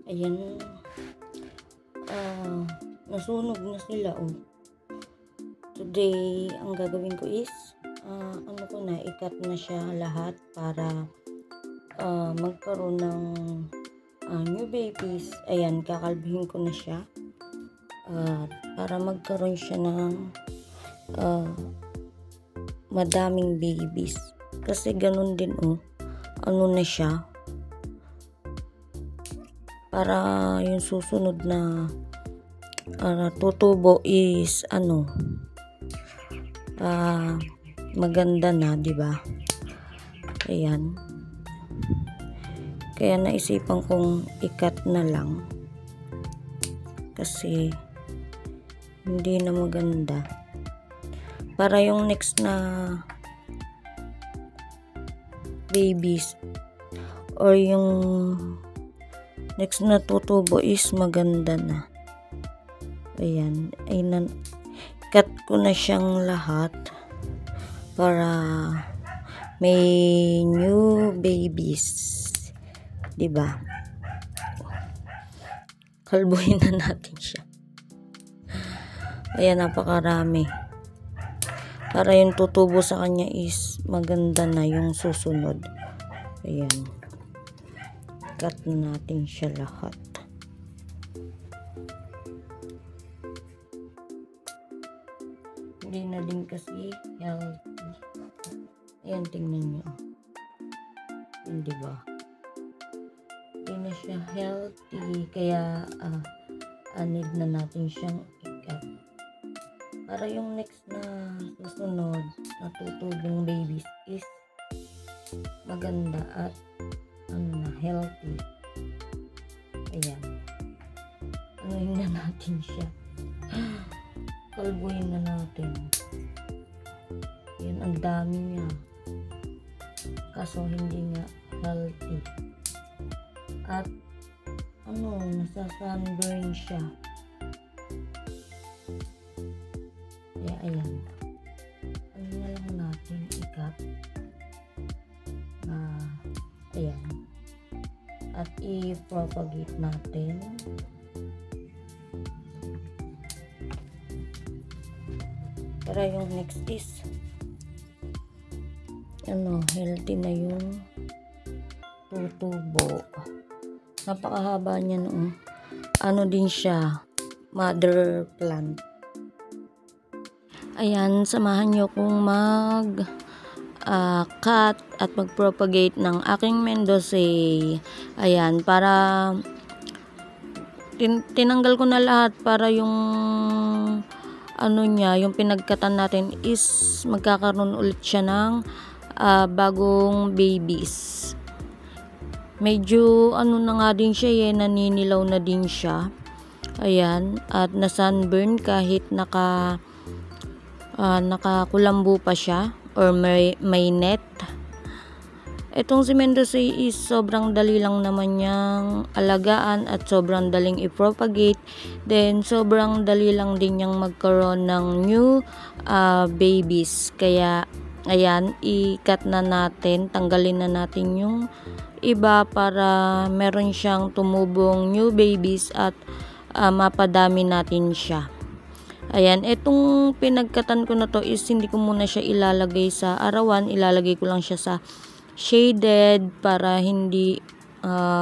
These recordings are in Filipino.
Ayan. Nasunog na sila, oh. Today, ang gagawin ko is, ikat na siya lahat para magkaroon ng new babies. Ayan, kakalbihin ko na siya. Para magkaroon siya ng madaming babies. Kasi ganun din, oh. Ano na siya. Para yung susunod na tutubo is maganda na, di ba? Ayan. Kaya naisipan kong ikat na lang kasi hindi na maganda. Para yung next na babies or yung next na tutubo is maganda na. Ayan. Cut ko na siyang lahat para may new babies. Diba? Kalbuhin na natin siya. Ayan, napakarami. Para yung tutubo sa kanya is maganda na yung susunod. Ayan. Cut na natin siya lahat. Hindi na din kasi healthy. Ayan, tingnan nyo. Hindi ba? Hindi na siya healthy. Kaya, need na natin siyang ikat. Para yung next na susunod na tutubong babies is maganda at healthy. Ayan. Anuhin na natin siya. Kalbuhin na natin. Ayan, ang dami niya. Kaso hindi nga healthy. At nasa-sunburn siya. Kaya ayan. Ano na lang natin ikat. Ayan. At i-propagate natin. Para yung next is healthy na yung tutubo. Napakahaba niya noon. Din siya, mother plant. Ayan, samahan nyo kung cut at mag-propagate ng aking Mendozae. Ayan, para tinanggal ko na lahat para yung yung pinagkatan natin is magkakaroon ulit siya ng bagong babies. Medyo na nga din siya, naninilaw na din siya. Ayan, at na sunburn kahit nakakulambo pa siya or may net. Itong si Mendozae is sobrang dali lang naman niyang alagaan at sobrang daling i-propagate. Then, sobrang dali lang din niyang magkaroon ng new babies. Kaya, ayan, i-cut na natin. Tanggalin na natin yung iba para meron siyang tumubong new babies at mapadami natin siya. Ayan, itong pinagkatan ko na to is hindi ko muna siya ilalagay sa arawan. Ilalagay ko lang siya sa shaded para hindi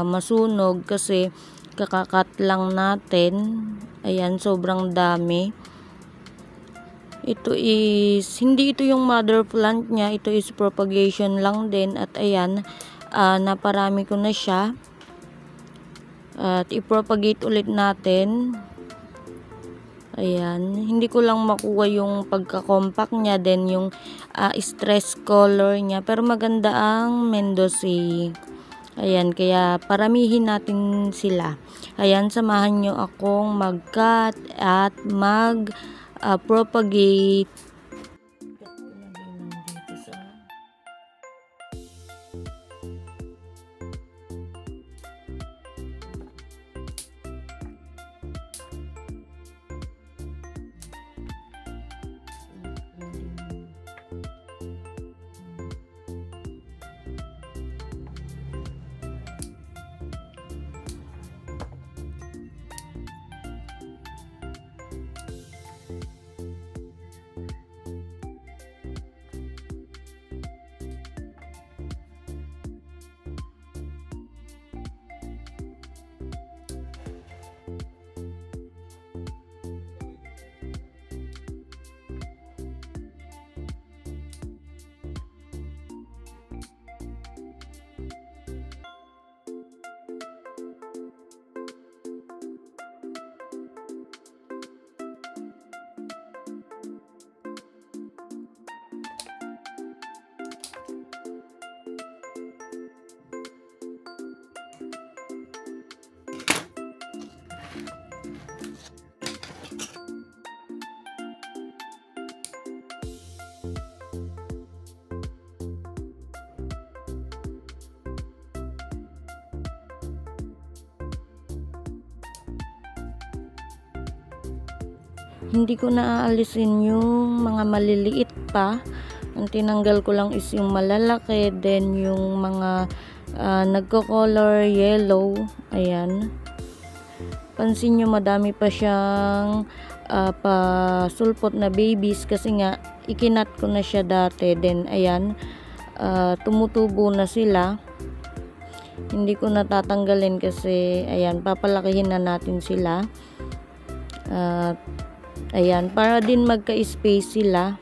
masunog kasi kakakat lang natin. Ayan, sobrang dami. Hindi ito yung mother plant niya. Ito is propagation lang din. At ayan, naparami ko na siya. At i-propagate ulit natin. Ayan, hindi ko lang makuha yung pagka-compact niya, then yung stress color niya, pero maganda ang Mendozae. Ayan, kaya paramihin natin sila. Ayan, samahan nyo akong mag-cut at mag-propagate. hindi ko naaalisin yung mga maliliit pa. Ang tinanggal ko lang is yung malalaki, then yung mga nagko-color yellow. Ayan. Pansin nyo, madami pa siyang pasulpot na babies kasi nga ikinat ko na siya dati. Then ayan, tumutubo na sila. Hindi ko natatanggalin kasi ayan, papalakihin na natin sila. Ayan, para din magka-space sila.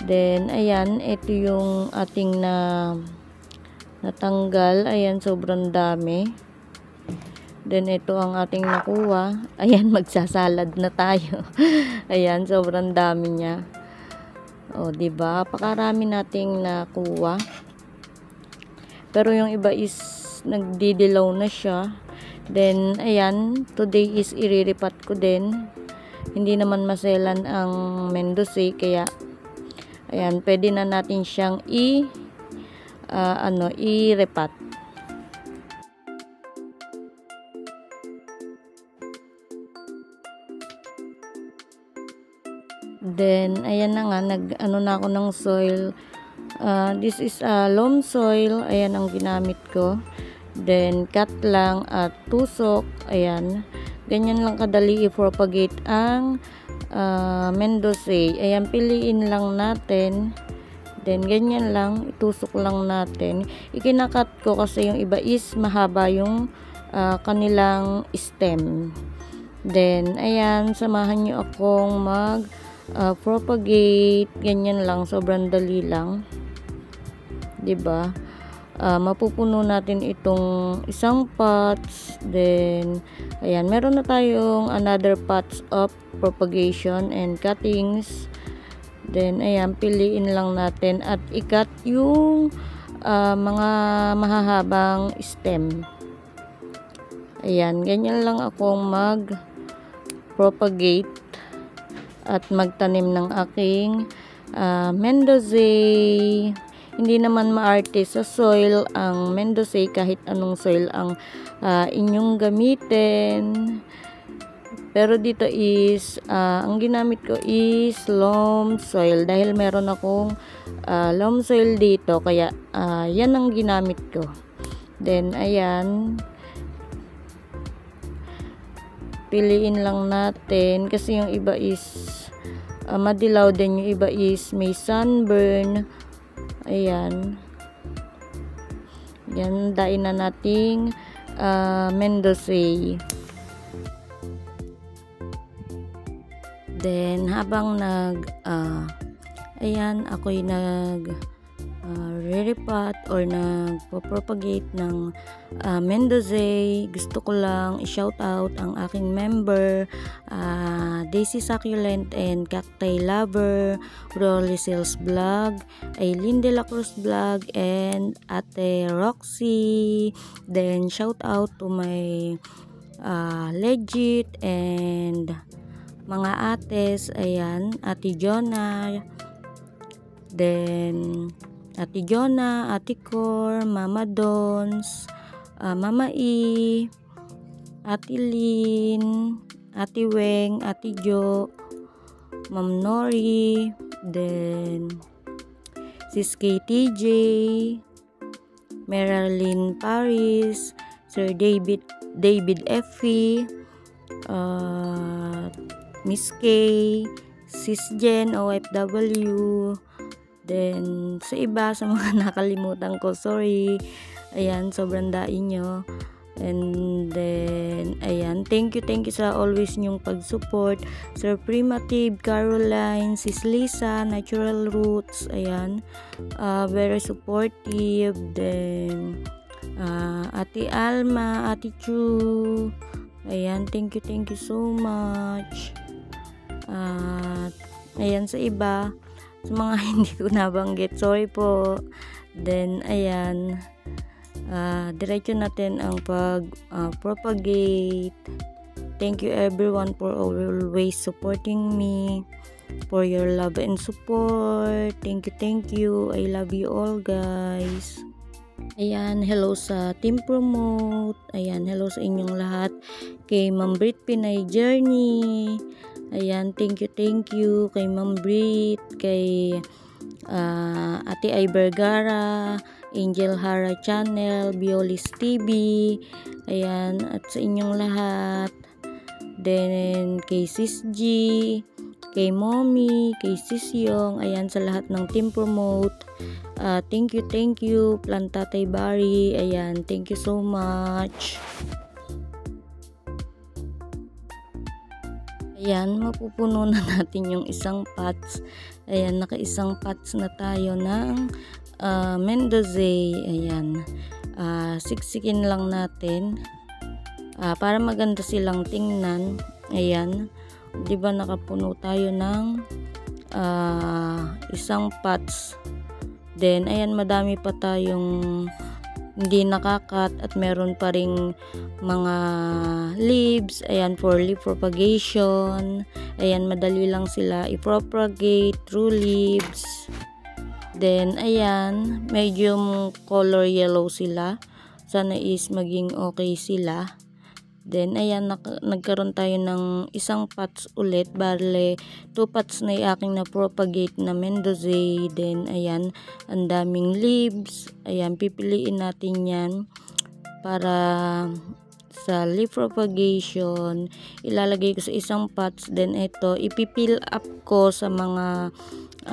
Then ayan, ito yung ating natanggal. Ayan, sobrang dami. Then ito ang ating nakuha. Ayan, magsasalad na tayo. Ayan, sobrang dami niya. O, diba? Pakarami nating nakuha. Pero yung iba is nagdidilaw na siya. Then ayan, today is iriripat ko din. Hindi naman maselan ang Mendoza, kaya ayan, pwede na natin siyang i-repat. Then ayan na nga, nag-ano na ako ng soil. This is loam soil. Ayan ang ginamit ko. Then cut lang at tusok. Ayan, ganyan lang kadali i-propagate ang Mendoza. Ayan, piliin lang natin. Then ganyan lang, itusok lang natin. Ikinakat ko kasi yung iba is mahaba yung kanilang stem. Then ayan, samahan nyo akong propagate. Ganyan lang, sobrang dali lang, 'di ba? Mapupuno natin itong isang pots. Then ayan, meron na tayong another pots of propagation and cuttings. Then ayan, piliin lang natin at ikat yung mga mahahabang stem. Ayan, ganyan lang akong mag-propagate at magtanim ng aking Mendoza. Hindi naman maarte sa soil ang Mendoza, kahit anong soil ang inyong gamitin. Pero dito is ang ginamit ko is loam soil dahil meron akong loam soil dito, kaya yan ang ginamit ko. Then ayan, piliin lang natin kasi yung iba is madilaw din, yung iba is may sunburn. Ayan, yan, dain na nating Mendoza. Then habang ayan, ako'y re-repat or nagpo-propagate ng Mendoza, gusto ko lang i-shout out ang aking member, Daisy Succulent and Cacti Lover, Rolly Sales Vlog, Aileen De La Cruz Vlog, and Ate Roxy. Then shout out to my legit and mga ates. Ayan, Ate Jonah, then Ate Jonah, Ate Cor, Mama Dons, Mama E, Ate Lynn, Ate Weng, Ate Jo, Ma'am Nori, then Sis KTJ, Marilyn Paris, Sir David Effie, Miss K, Sis Jen OFW. Then sa iba, sa mga nakalimutan ko, sorry. Ayan, sobrang dain nyo. And then ayan, thank you sa always nyong pag-support. Sir Primitive, Caroline, Sis Lisa, Natural Roots, ayan, very supportive. Then Ate Alma, Ate Chu, ayan, thank you so much. Ayan, sa iba, sa mga hindi ko nabanggit, sorry po. Then ayan, diretso natin ang propagate. Thank you everyone for always supporting me, for your love and support. Thank you. I love you all, guys. Ayan, hello sa Team Promote. Ayan, hello sa inyong lahat. Kay Ma'am Brit Pinay Journey. Ayan, thank you kay Ma'am Brit, kay Ate Ay Vergara, Angel Hara Channel, Biolis TV, ayan, at sa inyong lahat. Then, kay Sis G, kay Mommy, kay Sis Yong, ayan, sa lahat ng Team Promote. Thank you, Plantatay Bari, ayan, thank you so much. Ayan, mapupuno na natin yung isang pots. Ayan, naka-isang pots na tayo ng Mendoza. Ayan, siksikin lang natin para maganda silang tingnan. Ayan, di ba nakapuno tayo ng isang pots. Then, ayan, madami pa tayong hindi nakakat at meron pa ring mga leaves. Ayan, for leaf propagation. Ayan, madali lang sila i-propagate through leaves. Then, ayan, medium color yellow sila. Sana is maging okay sila. Then, ayan, nagkaroon tayo ng isang pots ulit. Bale, 2 pots na yung aking na-propagate na Mendoza. Then, ayan, ang daming leaves. Ayan, pipiliin natin yan para sa leaf propagation. Ilalagay ko sa isang pots. Then, ito, ipipill up ko sa mga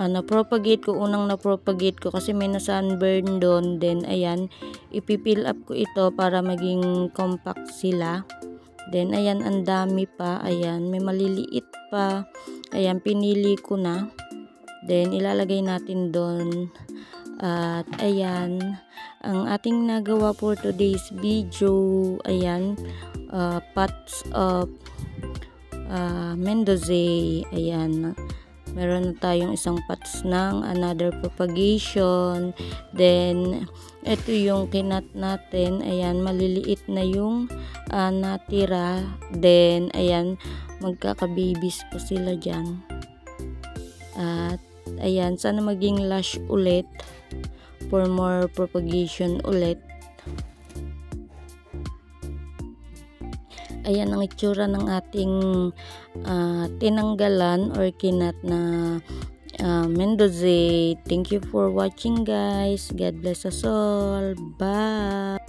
na-propagate ko. Unang na-propagate ko kasi may na-sunburn doon. Then, ayan, ipipill up ko ito para maging compact sila. Then, ayan, ang dami pa. Ayan, may maliliit pa. Ayan, pinili ko na. Then, ilalagay natin doon. At, ayan, ang ating nagawa for today's video. Ayan, pots of Mendoza. Ayan, meron na tayong isang pots ng another propagation. Then, ito yung kinat natin. Ayan, maliliit na yung natira. Then, ayan, magkaka-babies pa sila dyan. At, ayan, sana maging lush ulit for more propagation ulit. Ayan ang itsura ng ating tinanggalan or kinat na Mendoza. Thank you for watching, guys. God bless us all. Bye.